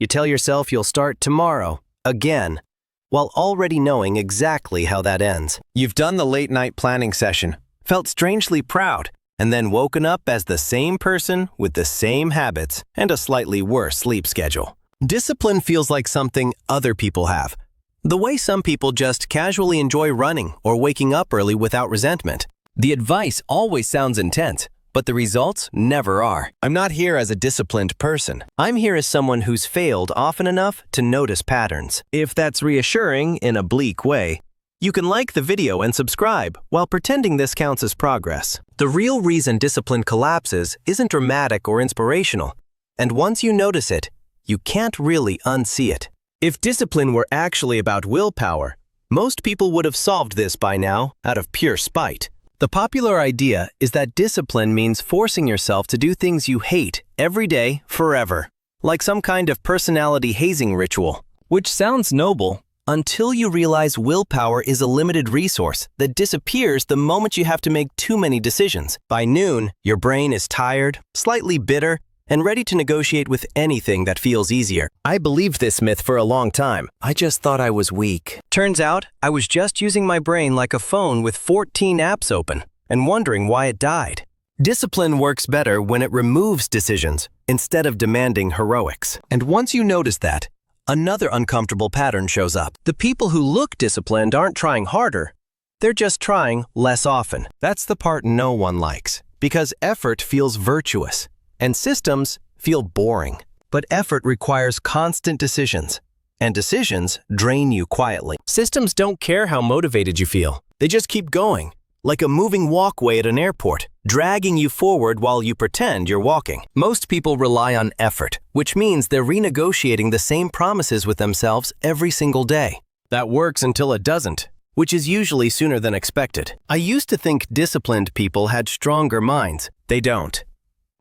You tell yourself you'll start tomorrow, again, while already knowing exactly how that ends. You've done the late-night planning session, felt strangely proud, and then woken up as the same person with the same habits and a slightly worse sleep schedule. Discipline feels like something other people have. The way some people just casually enjoy running or waking up early without resentment. The advice always sounds intense, but the results never are. I'm not here as a disciplined person. I'm here as someone who's failed often enough to notice patterns. If that's reassuring in a bleak way, you can like the video and subscribe while pretending this counts as progress. The real reason discipline collapses isn't dramatic or inspirational, and once you notice it, you can't really unsee it. If discipline were actually about willpower, most people would have solved this by now out of pure spite. The popular idea is that discipline means forcing yourself to do things you hate every day forever, like some kind of personality hazing ritual, which sounds noble until you realize willpower is a limited resource that disappears the moment you have to make too many decisions. By noon, your brain is tired, slightly bitter, and ready to negotiate with anything that feels easier. I believed this myth for a long time. I just thought I was weak. Turns out, I was just using my brain like a phone with 14 apps open and wondering why it died. Discipline works better when it removes decisions instead of demanding heroics. And once you notice that, another uncomfortable pattern shows up. The people who look disciplined aren't trying harder. They're just trying less often. That's the part no one likes, because effort feels virtuous, and systems feel boring. But effort requires constant decisions, and decisions drain you quietly. Systems don't care how motivated you feel. They just keep going, like a moving walkway at an airport, dragging you forward while you pretend you're walking. Most people rely on effort, which means they're renegotiating the same promises with themselves every single day. That works until it doesn't, which is usually sooner than expected. I used to think disciplined people had stronger minds. They don't.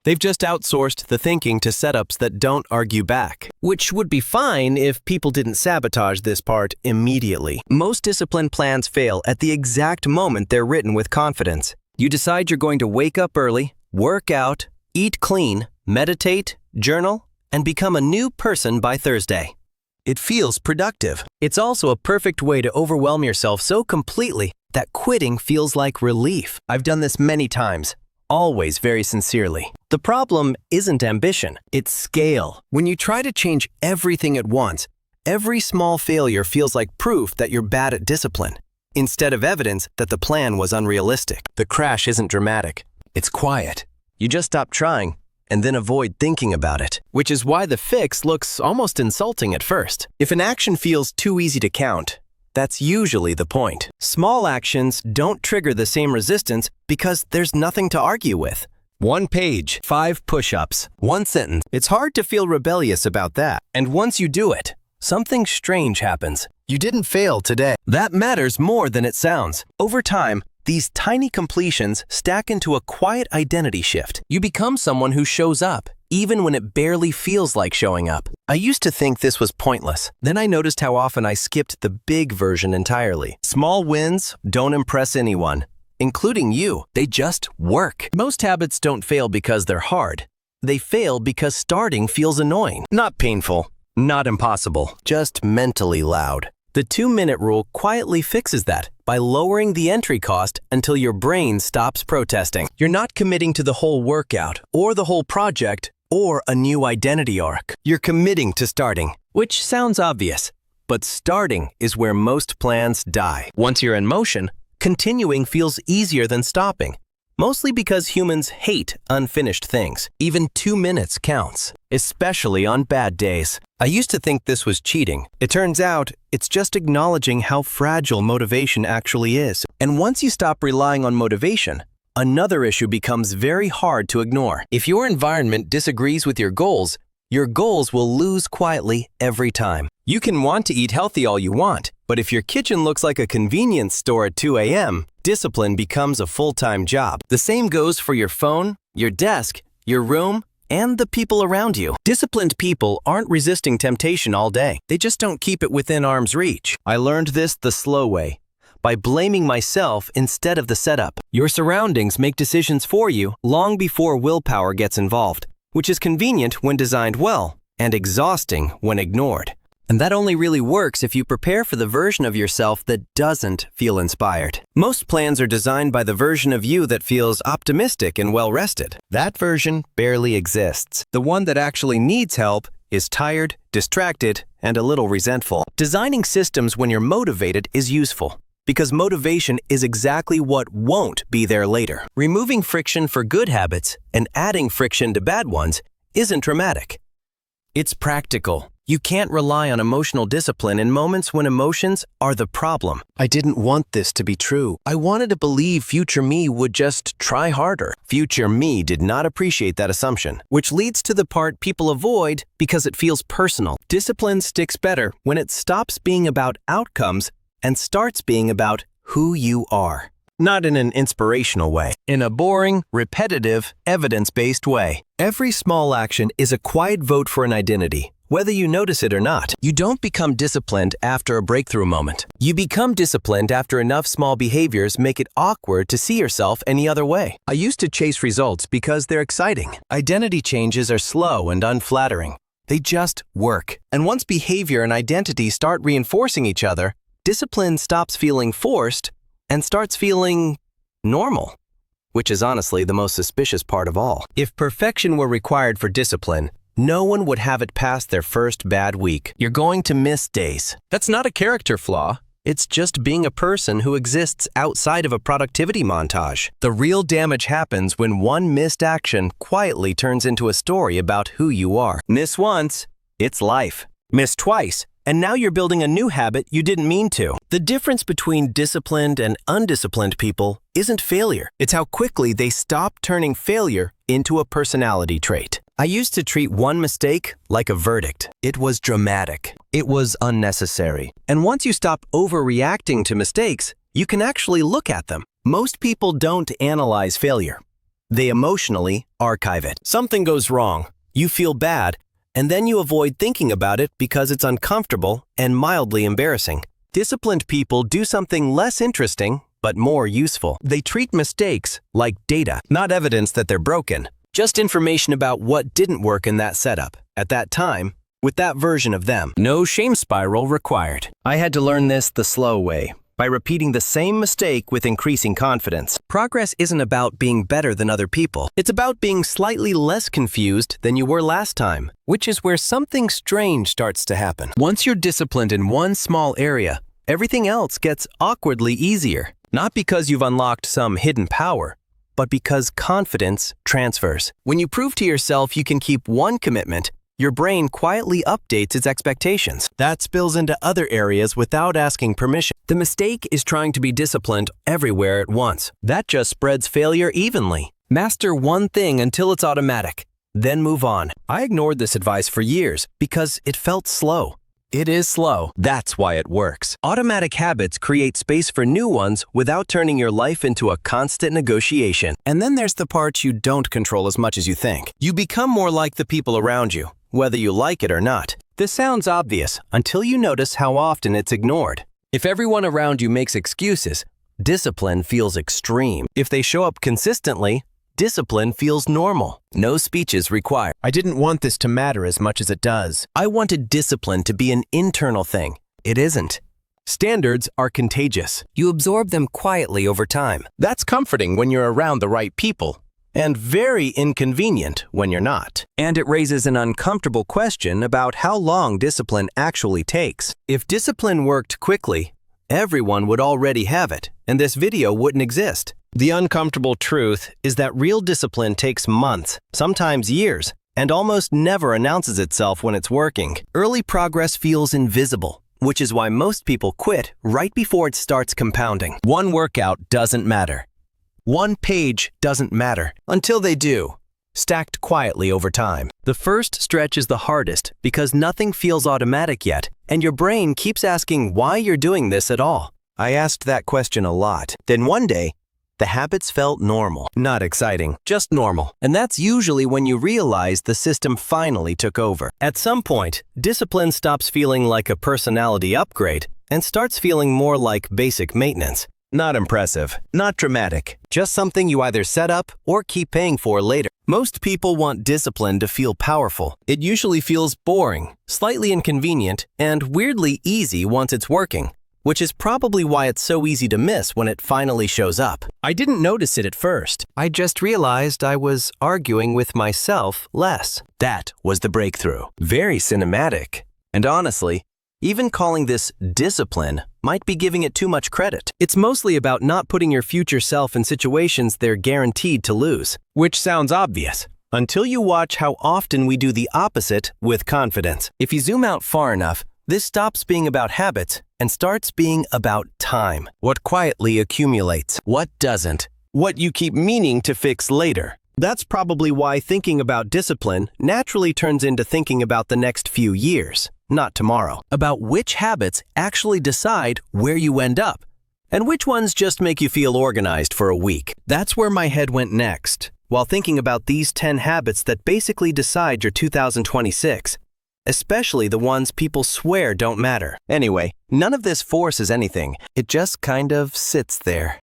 They've just outsourced the thinking to setups that don't argue back, which would be fine if people didn't sabotage this part immediately. Most disciplined plans fail at the exact moment they're written with confidence. You decide you're going to wake up early, work out, eat clean, meditate, journal, and become a new person by Thursday. It feels productive. It's also a perfect way to overwhelm yourself so completely that quitting feels like relief. I've done this many times, always very sincerely. The problem isn't ambition, it's scale. When you try to change everything at once, every small failure feels like proof that you're bad at discipline, instead of evidence that the plan was unrealistic. The crash isn't dramatic, it's quiet. You just stop trying and then avoid thinking about it, which is why the fix looks almost insulting at first. If an action feels too easy to count, that's usually the point. Small actions don't trigger the same resistance because there's nothing to argue with. 1 page, 5 push-ups, 1 sentence. It's hard to feel rebellious about that. And once you do it, something strange happens. You didn't fail today. That matters more than it sounds. Over time, these tiny completions stack into a quiet identity shift. You become someone who shows up, even when it barely feels like showing up. I used to think this was pointless. Then I noticed how often I skipped the big version entirely. Small wins don't impress anyone, including you. They just work. Most habits don't fail because they're hard. They fail because starting feels annoying. Not painful, not impossible, just mentally loud. The 2-minute rule quietly fixes that by lowering the entry cost until your brain stops protesting. You're not committing to the whole workout or the whole project or a new identity arc. You're committing to starting, which sounds obvious, but starting is where most plans die. Once you're in motion, continuing feels easier than stopping, mostly because humans hate unfinished things. Even 2 minutes counts, especially on bad days. I used to think this was cheating. It turns out it's just acknowledging how fragile motivation actually is. And once you stop relying on motivation, another issue becomes very hard to ignore. If your environment disagrees with your goals will lose quietly every time. You can want to eat healthy all you want, but if your kitchen looks like a convenience store at 2 a.m., discipline becomes a full-time job. The same goes for your phone, your desk, your room, and the people around you. Disciplined people aren't resisting temptation all day. They just don't keep it within arm's reach. I learned this the slow way, by blaming myself instead of the setup. Your surroundings make decisions for you long before willpower gets involved, which is convenient when designed well, and exhausting when ignored. And that only really works if you prepare for the version of yourself that doesn't feel inspired. Most plans are designed by the version of you that feels optimistic and well-rested. That version barely exists. The one that actually needs help is tired, distracted, and a little resentful. Designing systems when you're motivated is useful, because motivation is exactly what won't be there later. Removing friction for good habits and adding friction to bad ones isn't dramatic. It's practical. You can't rely on emotional discipline in moments when emotions are the problem. I didn't want this to be true. I wanted to believe future me would just try harder. Future me did not appreciate that assumption, which leads to the part people avoid because it feels personal. Discipline sticks better when it stops being about outcomes and starts being about who you are. Not in an inspirational way, in a boring, repetitive, evidence-based way. Every small action is a quiet vote for an identity, whether you notice it or not. You don't become disciplined after a breakthrough moment. You become disciplined after enough small behaviors make it awkward to see yourself any other way. I used to chase results because they're exciting. Identity changes are slow and unflattering. They just work. And once behavior and identity start reinforcing each other, discipline stops feeling forced and starts feeling normal, which is honestly the most suspicious part of all. If perfection were required for discipline, no one would have it past their first bad week. You're going to miss days. That's not a character flaw. It's just being a person who exists outside of a productivity montage. The real damage happens when one missed action quietly turns into a story about who you are. Miss once, it's life. Miss twice, and now you're building a new habit you didn't mean to. The difference between disciplined and undisciplined people isn't failure. It's how quickly they stop turning failure into a personality trait. I used to treat one mistake like a verdict. It was dramatic. It was unnecessary. And once you stop overreacting to mistakes, you can actually look at them. Most people don't analyze failure. They emotionally archive it. Something goes wrong. You feel bad, and then you avoid thinking about it because it's uncomfortable and mildly embarrassing. Disciplined people do something less interesting, but more useful. They treat mistakes like data, not evidence that they're broken. Just information about what didn't work in that setup, at that time, with that version of them. No shame spiral required. I had to learn this the slow way, by repeating the same mistake with increasing confidence. Progress isn't about being better than other people. It's about being slightly less confused than you were last time, which is where something strange starts to happen. Once you're disciplined in one small area, everything else gets awkwardly easier. Not because you've unlocked some hidden power, but because confidence transfers. When you prove to yourself you can keep one commitment, your brain quietly updates its expectations. That spills into other areas without asking permission. The mistake is trying to be disciplined everywhere at once. That just spreads failure evenly. Master one thing until it's automatic, then move on. I ignored this advice for years because it felt slow. It is slow. That's why it works. Automatic habits create space for new ones without turning your life into a constant negotiation. And then there's the parts you don't control as much as you think. You become more like the people around you, whether you like it or not. This sounds obvious until you notice how often it's ignored. If everyone around you makes excuses, discipline feels extreme. If they show up consistently, discipline feels normal. No speeches required. I didn't want this to matter as much as it does. I wanted discipline to be an internal thing. It isn't. Standards are contagious. You absorb them quietly over time. That's comforting when you're around the right people, and very inconvenient when you're not. And it raises an uncomfortable question about how long discipline actually takes. If discipline worked quickly, everyone would already have it, and this video wouldn't exist. The uncomfortable truth is that real discipline takes months, sometimes years, and almost never announces itself when it's working. Early progress feels invisible, which is why most people quit right before it starts compounding. One workout doesn't matter. One page doesn't matter until they do, stacked quietly over time. The first stretch is the hardest because nothing feels automatic yet, and your brain keeps asking why you're doing this at all. I asked that question a lot. Then one day, the habits felt normal. Not exciting, just normal. And that's usually when you realize the system finally took over. At some point, discipline stops feeling like a personality upgrade and starts feeling more like basic maintenance. Not impressive, not dramatic, just something you either set up or keep paying for later. Most people want discipline to feel powerful. It usually feels boring, slightly inconvenient, and weirdly easy once it's working, which is probably why it's so easy to miss when it finally shows up. I didn't notice it at first. I just realized I was arguing with myself less. That was the breakthrough. Very cinematic. And honestly, even calling this discipline might be giving it too much credit. It's mostly about not putting your future self in situations they're guaranteed to lose, which sounds obvious, until you watch how often we do the opposite with confidence. If you zoom out far enough, this stops being about habits and starts being about time. What quietly accumulates, what doesn't, what you keep meaning to fix later. That's probably why thinking about discipline naturally turns into thinking about the next few years, not tomorrow. About which habits actually decide where you end up, and which ones just make you feel organized for a week. That's where my head went next, while thinking about these 10 habits that basically decide your 2026. Especially the ones people swear don't matter. Anyway, none of this forces anything. It just kind of sits there.